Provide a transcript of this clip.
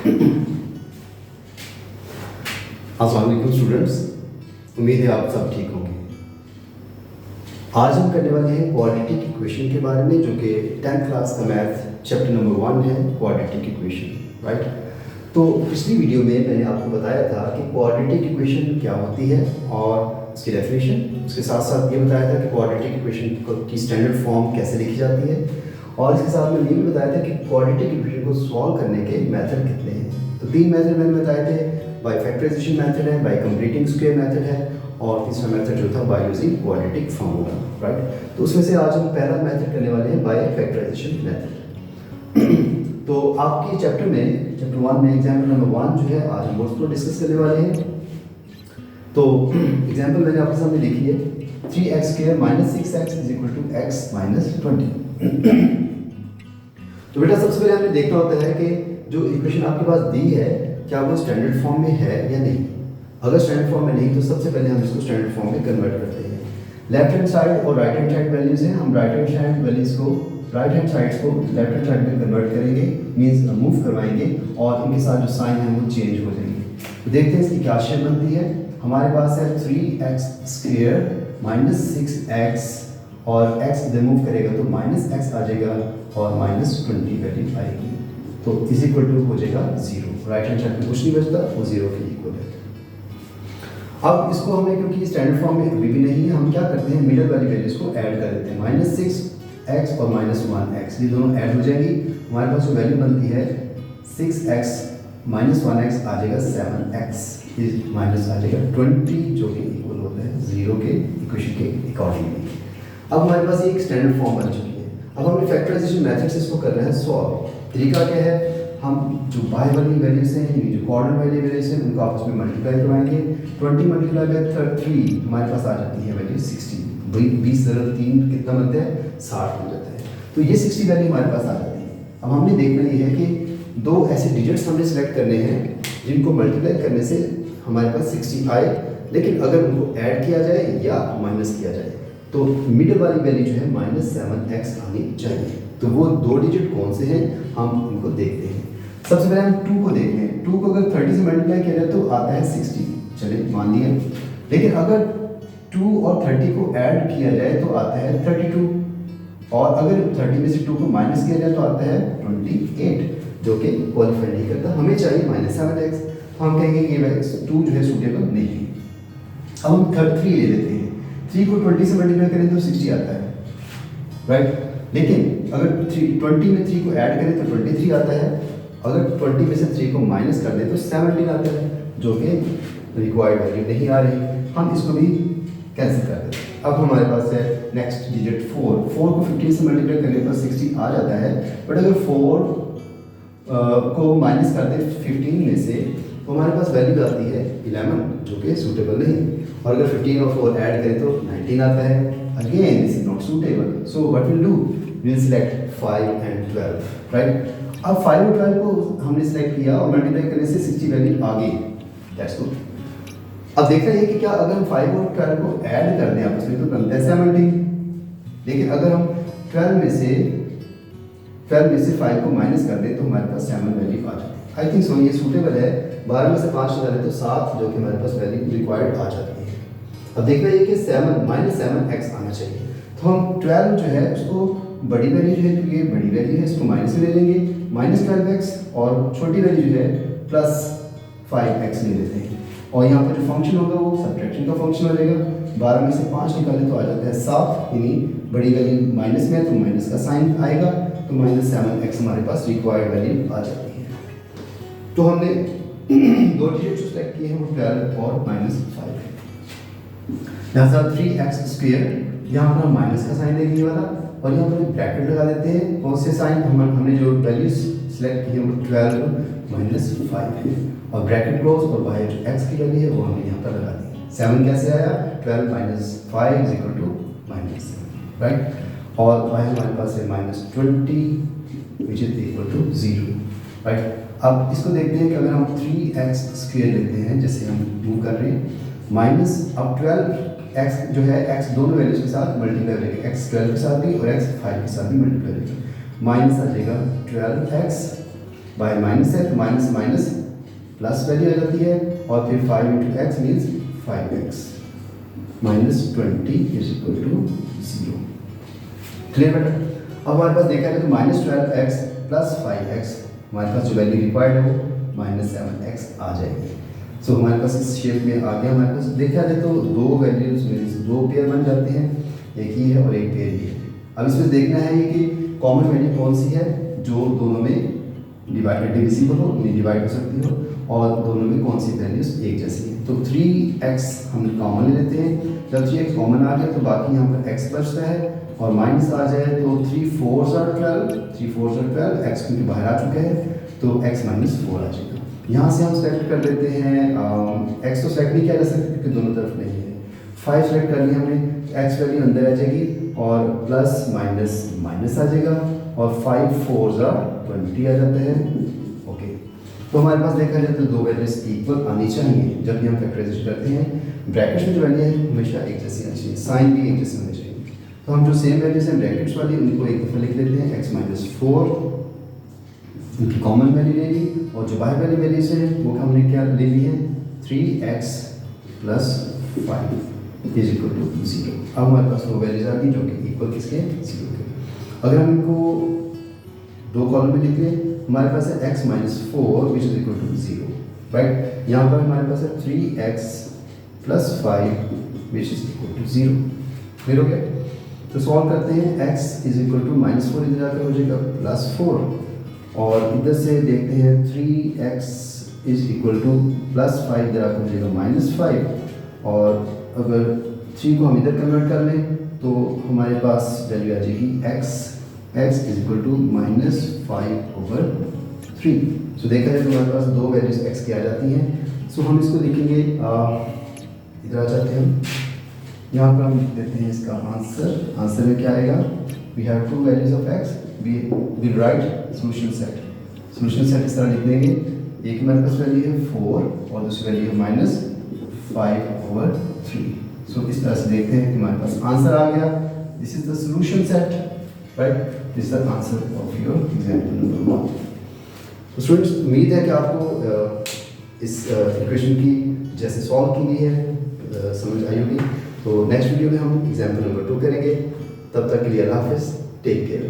अस्सलाम वालेकुम स्टूडेंट्स, उम्मीद है आप सब ठीक होंगे। आज हम करने वाले हैं क्वाड्रेटिक इक्वेशन के बारे में, जो कि 10th क्लास का मैथ चैप्टर नंबर 1 है, क्वाड्रेटिक इक्वेशन, राइट। तो पिछली वीडियो में मैंने आपको बताया था कि क्वाड्रेटिक इक्वेशन क्या होती है और उसकी डेफिनेशन, उसके साथ साथ ये बताया था कि क्वाड्रेटिक इक्वेशन की स्टैंडर्ड फॉर्म कैसे लिखी जाती है, और इसके साथ मैंने ये भी बताया था कि क्वाड्रेटिक इक्वेशन को सॉल्व करने के मेथड कितने हैं। तो 3 मेथड मैंने बताए थे, बाय फैक्टराइजेशन मेथड है, बाय कंप्लीटिंग स्क्वायर मेथड है, और तीसरा मेथड जो था by using quadratic formula, right. तो उसमें से आज हम पहला मेथड करने वाले हैं, बाय फैक्टराइजेशन मेथड। तो आपके चैप्टर 1 में एग्जाम्पल नंबर 1 जो है आज हम उसको डिस्कस करने वाले हैं। तो एग्जाम्पल मैंने आपके सामने लिखी है, 3x² - 6x = x - 20। तो बेटा सबसे पहले हमें देखना होता है कि जो इक्वेशन आपके पास दी है क्या वो स्टैंडर्ड फॉर्म में है या नहीं। अगर स्टैंडर्ड फॉर्म में नहीं तो सबसे पहले हम इसको स्टैंडर्ड फॉर्म में कन्वर्ट करते हैं। लेफ्ट हैंड साइड और राइट हैंड साइड वैल्यूज हैं, हम राइट हैंड साइड वैल्यूज को राइट हैंड साइड्स को लेफ्ट हैंड साइड में कन्वर्ट करेंगे, मींस मूव करवाएंगे, और इनके साथ जो साइन है वो चेंज हो जाएंगे। तो देखते हैं इसकी क्या शेप बनती है। हमारे पास है 3x² - 6x, और x इधर मूव करेगा तो -x आ जाएगा और -20 वैल्यू आएगी, तो इज इक्वल टू हो जाएगा 0। राइट हैंड साइड में कुछ नहीं बचता, वो 0 के इक्वल है। अब इसको हमें, क्योंकि स्टैंडर्ड फॉर्म में अभी भी नहीं है, हम क्या करते हैं, मिडल वाली वैल्यूज को ऐड कर देते हैं। -6x और -1x ये दोनों ऐड हो जाएंगी। हमारे पास जो वैल्यू बनती है 6x - 1x आ जाएगा 7x, माइनस आ जाएगा 20, जो कि इक्वल होता है 0 के इक्वेशन के अकॉर्डिंगली। अब हमारे पास एक स्टैंडर्ड फॉर्म बन चुकी है। अब हमने फैक्टराइजेशन मेथड से इसको कर रहे हैं सॉल्व। तरीका क्या है, हम जो बाय वाली वैल्यूज हैं, यानी जो कॉर्नर वाली वैल्यूज हैं, उनको आपस में मल्टीप्लाई करवाएंगे। 20 × 3 हमारे पास आ जाती है वैल्यू 60। 20 × 3 कितना बनता है, 60 हो जाता है। तो ये 60 वैल्यू हमारे पास आ जाती है। अब हमने देखना ये है कि 2 ऐसे डिजिट्स हमने सेलेक्ट करने हैं जिनको मल्टीप्लाई करने से हमारे पास 60 आए, लेकिन अगर उनको ऐड किया जाए या माइनस किया जाए तो मिडिल वाली वैल्यू जो है -7x आनी चाहिए। तो वो 2 डिजिट कौन से हैं, हम इनको देखते हैं। सबसे पहले हम 2 को देखते हैं। 2 को अगर 30 से मल्टीप्लाई किया जाए तो आता है 60, चलिए मान लिया। लेकिन अगर 2 और 30 को ऐड किया जाए तो आता है 32, और अगर 30 में से 2 को माइनस किया जाए तो आता है 28, जो कि क्वालिफाई नहीं करता। हमें चाहिए -7x, तो हम कहेंगे कि ये 2 जो है सूटेबल नहीं है। अब हम 3 ले लेते हैं। 3 को 20 से मल्टीप्लाई करें तो 60 आता है, राइट। लेकिन अगर 20 में 3 को ऐड करें तो 23 आता है। अगर 20 में से 3 को माइनस कर दें तो 17 आता है, जो कि रिक्वायर्ड वैल्यू नहीं आ रही। हम इसको भी कैंसिल कर देते हैं। अब हमारे पास है नेक्स्ट डिजिट 4 को 15 से मल्टीप्लाई करने पर 60 आ जाता है, बट अगर 4 को माइनस कर दें 15 में से तो हमारे पास वैल्यू आती है 11, जो कि सूटेबल नहीं। और अगर 15 और 4 ऐड करें तो 19 आता है। Again this is not suitable, so what will do, we will select 5 and 12, right. अब 5 और 12 को हमने सिलेक्ट किया और मल्टीप्लाई करने से 60 वैल्यू आ गई, दैट्स गुड। अब देखना है कि क्या अगर हम 5 और 12 को ऐड कर दें आपस में तो बनता है 70, लेकिन अगर हम 12 में से 5 को माइनस कर दें तो हमारे पास 7 वैल्यू आ जाती है। आई थिंक सो ये सूटेबल है। 12 में से 5 निकालें तो 7, जो कि हमारे पास वैल्यू रिक्वायर्ड आ जाती है। अब देखना है कि 7 आना चाहिए। तो हम 12 जो है उसको बड़ी वैल्यू जो है, क्योंकि ये बड़ी वैल्यू है, इसको माइनस में ले लेंगे, -12x, और छोटी वैल्यू जो है +5x ले लेते हैं। और यहाँ पर जो फंक्शन होगा वो सब्ट्रैक्शन का फंक्शन हो जाएगा। 12 में से 5 निकालें तो आ जाता है 7, यानी बड़ी वैल्यू माइनस में है तो माइनस का साइन आएगा, तो -7x हमारे पास रिक्वायर्ड वैल्यू आ जाती है। तो हमने 2 डिजिट जो सेलेक्ट किए हैं वो 12 और -5 है। यहाँ से 3x², यहाँ पर हम माइनस का साइन देंगे वाला, और यहाँ पर ब्रैकेट लगा देते हैं। कौन से साइन, हमने जो वैल्यूज सेलेक्ट की है वो 12 - 5 है, और ब्रैकेट क्लोज, और बाहर जो x की वैल्यू है वो हमने यहाँ पर लगा दी। 7 कैसे आया, 12 - 5 = -7, राइट। और बाहर हमारे पास है -20 which is equal to 0, right. अब इसको देखते हैं कि अगर हम 3x² लेते हैं, जैसे हम मूव कर रहे हैं, माइनस, अब 12x जो है x दोनों वैल्यूज के साथ मल्टीप्लाई करेंगे, x 12 के साथ भी और x 5 के साथ भी मल्टीप्लाई करेंगे, माइनस आ जाएगा 12x बाहर माइनस है तो माइनस माइनस प्लस वैल्यू आ जाती है, और फिर 5 into x means 5x minus 20 is equal to 0। Clear बेटा? अब हमारे पास देखा है तो माइनस 12x प्लस 5x, हमारे पास जो वैल्यू रिक्वायर्ड है वो माइनस 7x आ जाएगी। सो हमारे पास इस शेप में आ गया। हमारे पास देखा जाए तो दो वैल्यूज में दो पेयर बन जाते हैं, एक ही है और एक पेयर ही है। अब इसमें देखना है ये कि कॉमन वैल्यू कौन सी है जो दोनों में डिविजिबल हो, डिवाइड हो सकती हो, और दोनों में कौन सी वैल्यूज एक जैसी है। तो 3x हम कॉमन ले लेते हैं। जब 3x कॉमन आ गया तो बाकी यहाँ पर x बचता है, और माइनस आ जाए तो 3 4s are 12, x क्योंकि बाहर आ चुका है तो x माइनस 4 आ जाएगा। यहाँ से हम सेलेक्ट कर लेते हैं x तो सेलेक्ट नहीं किया जा सकता क्योंकि दोनों तरफ नहीं है। 5 सेलेक्ट कर लिया हमने, x वैल्यू अंदर आ जाएगी और प्लस माइनस माइनस आ जाएगा, और 5 4s are 20 आ जाता है। ओके, तो हमारे पास देखा जाए तो दो वैल्यूज इक्वल आनी चाहिए जब भी हम फैक्टराइजेशन करते हैं। ब्रैकेट्स में जो वैल्यू है हमेशा एक जैसी आनी चाहिए, साइन भी एक जैसे होने चाहिए। तो हम जो सेम वैल्यूज हैं ब्रैकेट्स वाली उनको एक दफ़ा लिख लेते हैं, x माइनस 4 उनकी कॉमन वैल्यू ले ली, और जो बाहर वाली वैल्यूज हैं वो हमने क्या ले ली है 3x plus 5 is equal to 0। अब हमारे पास दो वैल्यूज आ गई जो कि इक्वल किसके 0 के। अगर हम इनको दो कॉलम में लिख लें, हमारे पास है x minus 4 which is equal to 0, right. यहाँ पर हमारे पास है 3x plus 5 which is equal to 0। Clear हो गया? तो सॉल्व करते हैं, x is equal to minus 4 इधर आकर हो जाएगा प्लस 4, और इधर से देखते हैं 3x is equal two plus 5 इधर आकर हो जाएगा माइनस 5, और अगर 3 को हम इधर कन्वर्ट कर लें तो हमारे पास वैल्यू आ जाएगी x is equal to minus 5/3। सो देखा जाए तो हमारे पास दो वैल्यूज x की आ जाती हैं। सो हम इसको लिखेंगे, इधर आ जाते हैं हम, यहाँ पर हम लिख देते हैं इसका आंसर। आंसर में क्या आएगा, we have two values of x, we will write solution set. Solution set इस तरह लिख देंगे, एक हमारे पास वैल्यू है 4 और दूसरी वैल्यू है माइनस 5/3। सो इस तरह से देखते हैं कि हमारे पास आंसर आ गया। This is the solution set, right. This is the answer of your example number 1। तो स्टूडेंट्स, उम्मीद है कि आपको इस इक्वेशन की जैसे सॉल्व की गई है समझ आई होगी। तो नेक्स्ट वीडियो में हम एग्जाम्पल नंबर 2 करेंगे। तब तक के लिए अल्लाह हाफिज़, टेक केयर।